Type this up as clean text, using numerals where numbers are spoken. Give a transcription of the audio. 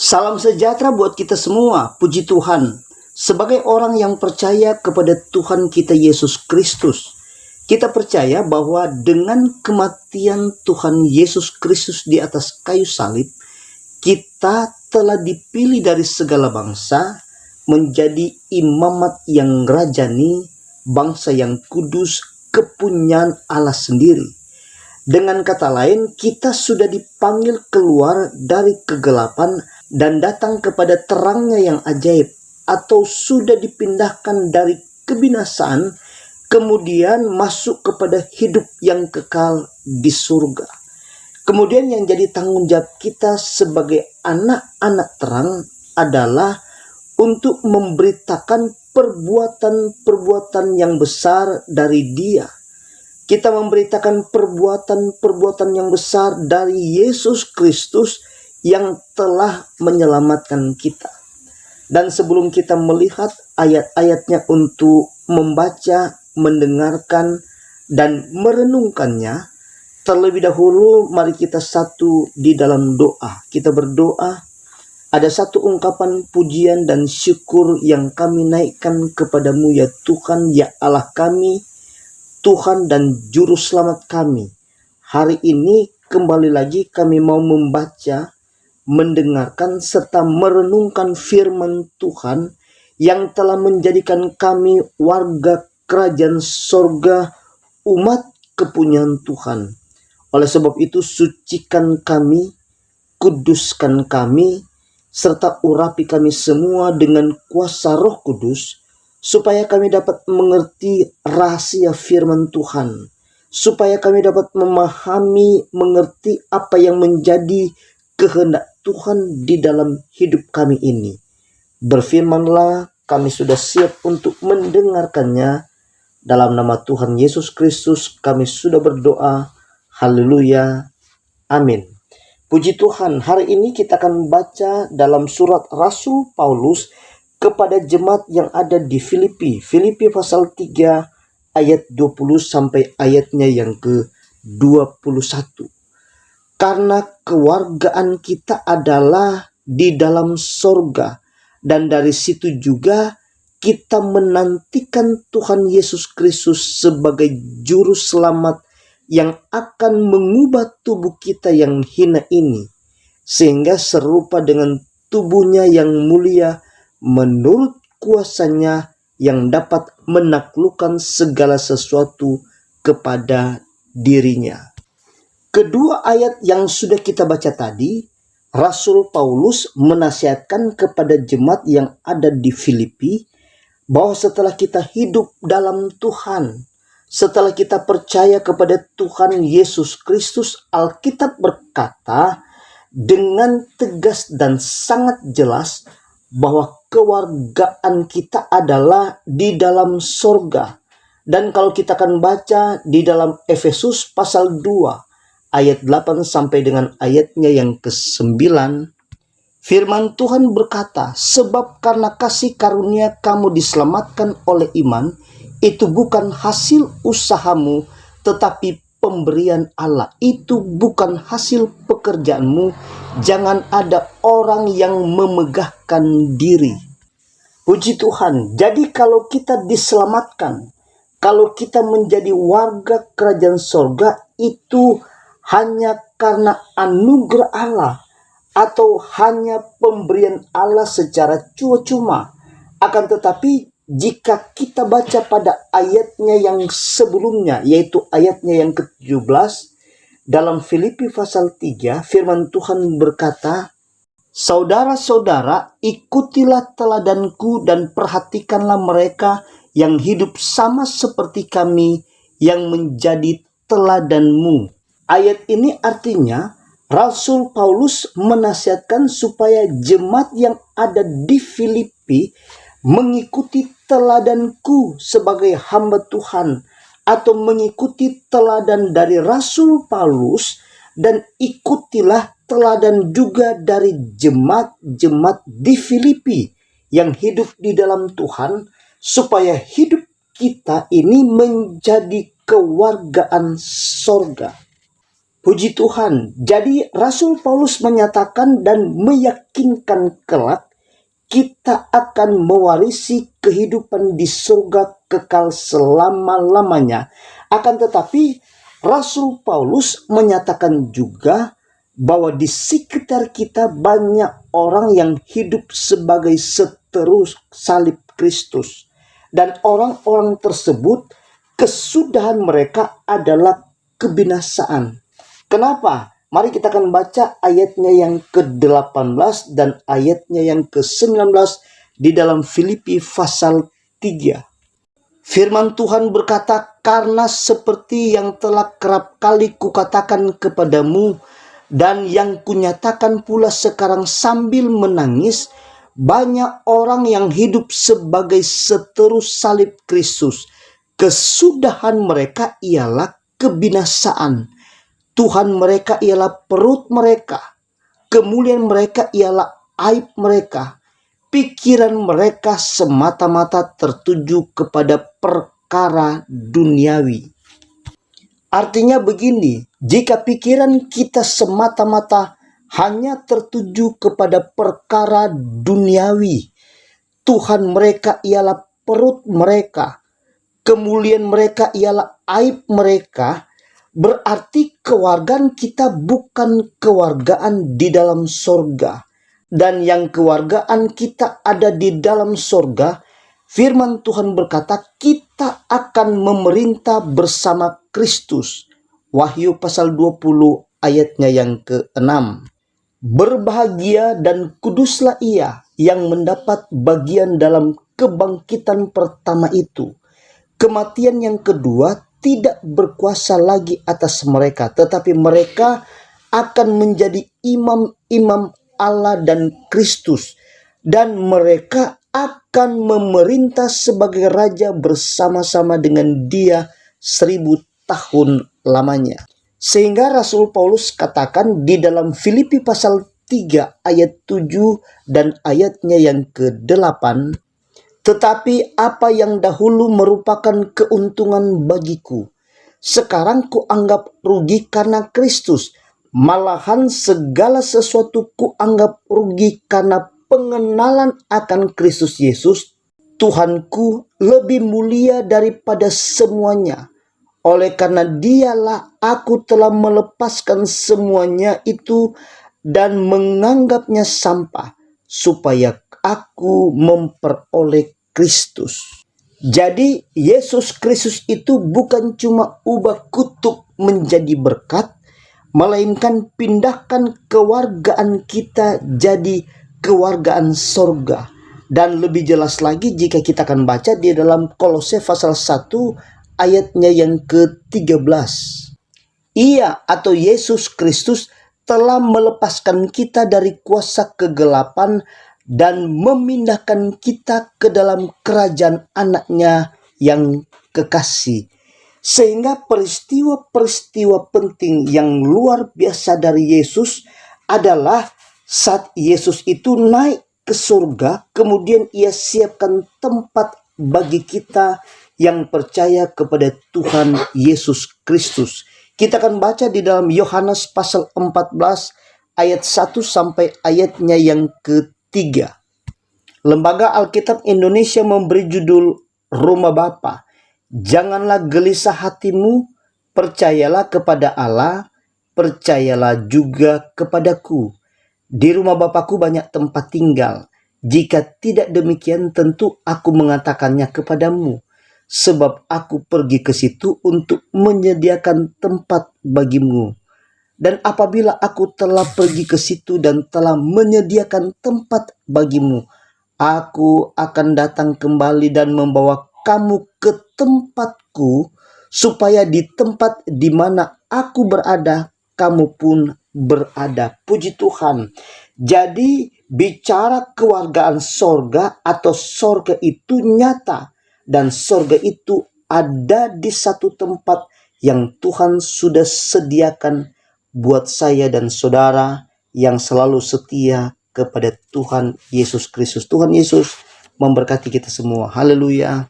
Salam sejahtera buat kita semua, puji Tuhan. Sebagai orang yang percaya kepada Tuhan kita Yesus Kristus, kita percaya bahwa dengan kematian Tuhan Yesus Kristus di atas kayu salib, kita telah dipilih dari segala bangsa menjadi imamat yang rajani, bangsa yang kudus, kepunyaan Allah sendiri. Dengan kata lain, kita sudah dipanggil keluar dari kegelapan dan datang kepada terangnya yang ajaib, atau sudah dipindahkan dari kebinasaan kemudian masuk kepada hidup yang kekal di surga. Kemudian yang jadi tanggung jawab kita sebagai anak-anak terang adalah untuk memberitakan perbuatan-perbuatan yang besar dari Dia. Kita memberitakan perbuatan-perbuatan yang besar dari Yesus Kristus yang telah menyelamatkan kita. Dan sebelum kita melihat ayat-ayatnya untuk membaca, mendengarkan, dan merenungkannya, terlebih dahulu mari kita satu di dalam doa. Kita berdoa, ada satu ungkapan pujian dan syukur yang kami naikkan kepadamu ya Tuhan, ya Allah kami, Tuhan dan Juru Selamat kami. Hari ini kembali lagi kami mau membaca, mendengarkan serta merenungkan firman Tuhan yang telah menjadikan kami warga kerajaan sorga, umat kepunyaan Tuhan. Oleh sebab itu sucikan kami, kuduskan kami, serta urapi kami semua dengan kuasa Roh Kudus, supaya kami dapat mengerti rahasia firman Tuhan, supaya kami dapat memahami, mengerti apa yang menjadi kehendak Tuhan di dalam hidup kami ini. Berfirmanlah, kami sudah siap untuk mendengarkannya. Dalam nama Tuhan Yesus Kristus kami sudah berdoa. Haleluya. Amin. Puji Tuhan, hari ini kita akan baca dalam surat Rasul Paulus kepada jemaat yang ada di Filipi. Filipi pasal 3 ayat 20 sampai ayatnya yang ke-21. Karena kewargaan kita adalah di dalam sorga, dan dari situ juga kita menantikan Tuhan Yesus Kristus sebagai juru selamat yang akan mengubah tubuh kita yang hina ini, sehingga serupa dengan tubuhnya yang mulia menurut kuasanya yang dapat menaklukkan segala sesuatu kepada dirinya. Kedua ayat yang sudah kita baca tadi, Rasul Paulus menasihatkan kepada jemaat yang ada di Filipi bahwa setelah kita hidup dalam Tuhan, setelah kita percaya kepada Tuhan Yesus Kristus, Alkitab berkata dengan tegas dan sangat jelas bahwa kewargaan kita adalah di dalam sorga. Dan kalau kita akan baca di dalam Efesus pasal 2 ayat 8 sampai dengan ayatnya yang ke-9, firman Tuhan berkata, sebab karena kasih karunia kamu diselamatkan oleh iman, itu bukan hasil usahamu, tetapi pemberian Allah. Itu bukan hasil pekerjaanmu. Jangan ada orang yang memegahkan diri. Puji Tuhan. Jadi kalau kita diselamatkan, kalau kita menjadi warga kerajaan sorga, itu hanya karena anugerah Allah atau hanya pemberian Allah secara cuma-cuma. Akan tetapi jika kita baca pada ayatnya yang sebelumnya, yaitu ayatnya yang ke-17 dalam Filipi pasal 3, firman Tuhan berkata, saudara-saudara, ikutilah teladanku dan perhatikanlah mereka yang hidup sama seperti kami yang menjadi teladanmu. Ayat ini artinya Rasul Paulus menasihatkan supaya jemaat yang ada di Filipi mengikuti teladanku sebagai hamba Tuhan, atau mengikuti teladan dari Rasul Paulus, dan ikutilah teladan juga dari jemaat-jemaat di Filipi yang hidup di dalam Tuhan, supaya hidup kita ini menjadi kewargaan sorga. Puji Tuhan. Jadi Rasul Paulus menyatakan dan meyakinkan kelak kita akan mewarisi kehidupan di surga kekal selama-lamanya. Akan tetapi Rasul Paulus menyatakan juga bahwa di sekitar kita banyak orang yang hidup sebagai seteru salib Kristus. Dan orang-orang tersebut kesudahan mereka adalah kebinasaan. Kenapa? Mari kita akan baca ayatnya yang ke-18 dan ayatnya yang ke-19 di dalam Filipi pasal 3. Firman Tuhan berkata, karena seperti yang telah kerap kali kukatakan kepadamu dan yang kunyatakan pula sekarang sambil menangis, banyak orang yang hidup sebagai seteru salib Kristus. Kesudahan mereka ialah kebinasaan. Tuhan mereka ialah perut mereka. Kemuliaan mereka ialah aib mereka. Pikiran mereka semata-mata tertuju kepada perkara duniawi. Artinya begini, jika pikiran kita semata-mata hanya tertuju kepada perkara duniawi, Tuhan mereka ialah perut mereka. Kemuliaan mereka ialah aib mereka. Berarti kewargaan kita bukan kewargaan di dalam sorga. Dan yang kewargaan kita ada di dalam sorga, firman Tuhan berkata kita akan memerintah bersama Kristus. Wahyu pasal 20 ayatnya yang ke-6. Berbahagia dan kuduslah ia yang mendapat bagian dalam kebangkitan pertama itu. Kematian yang kedua tidak berkuasa lagi atas mereka, tetapi mereka akan menjadi imam-imam Allah dan Kristus, dan mereka akan memerintah sebagai raja bersama-sama dengan Dia 1000 tahun lamanya. Sehingga Rasul Paulus katakan di dalam Filipi pasal 3 ayat 7 dan ayatnya yang ke-8, tetapi apa yang dahulu merupakan keuntungan bagiku, sekarang kuanggap rugi karena Kristus. Malahan segala sesuatu kuanggap rugi karena pengenalan akan Kristus Yesus, Tuhanku, lebih mulia daripada semuanya. Oleh karena Dialah aku telah melepaskan semuanya itu dan menganggapnya sampah, supaya aku memperoleh Kristus. Jadi Yesus Kristus itu bukan cuma ubah kutuk menjadi berkat, melainkan pindahkan kewargaan kita jadi kewargaan sorga. Dan lebih jelas lagi jika kita akan baca di dalam Kolose pasal 1 ayatnya yang ke-13. Ia atau Yesus Kristus telah melepaskan kita dari kuasa kegelapan dan memindahkan kita ke dalam kerajaan anaknya yang kekasih. Sehingga peristiwa-peristiwa penting yang luar biasa dari Yesus adalah saat Yesus itu naik ke surga, kemudian Ia siapkan tempat bagi kita yang percaya kepada Tuhan Yesus Kristus. Kita akan baca di dalam Yohanes pasal 14 ayat 1 sampai ayatnya yang ke-3. Lembaga Alkitab Indonesia memberi judul Rumah Bapa. Janganlah gelisah hatimu, percayalah kepada Allah, percayalah juga kepadaku. Di rumah Bapakku banyak tempat tinggal. Jika tidak demikian, tentu aku mengatakannya kepadamu. Sebab aku pergi ke situ untuk menyediakan tempat bagimu. Dan apabila aku telah pergi ke situ dan telah menyediakan tempat bagimu, aku akan datang kembali dan membawa kamu ke tempatku, supaya di tempat di mana aku berada, kamu pun berada. Puji Tuhan. Jadi bicara kewargaan sorga atau sorga itu nyata. Dan sorga itu ada di satu tempat yang Tuhan sudah sediakan buat saya dan saudara yang selalu setia kepada Tuhan Yesus Kristus. Tuhan Yesus memberkati kita semua. Haleluya.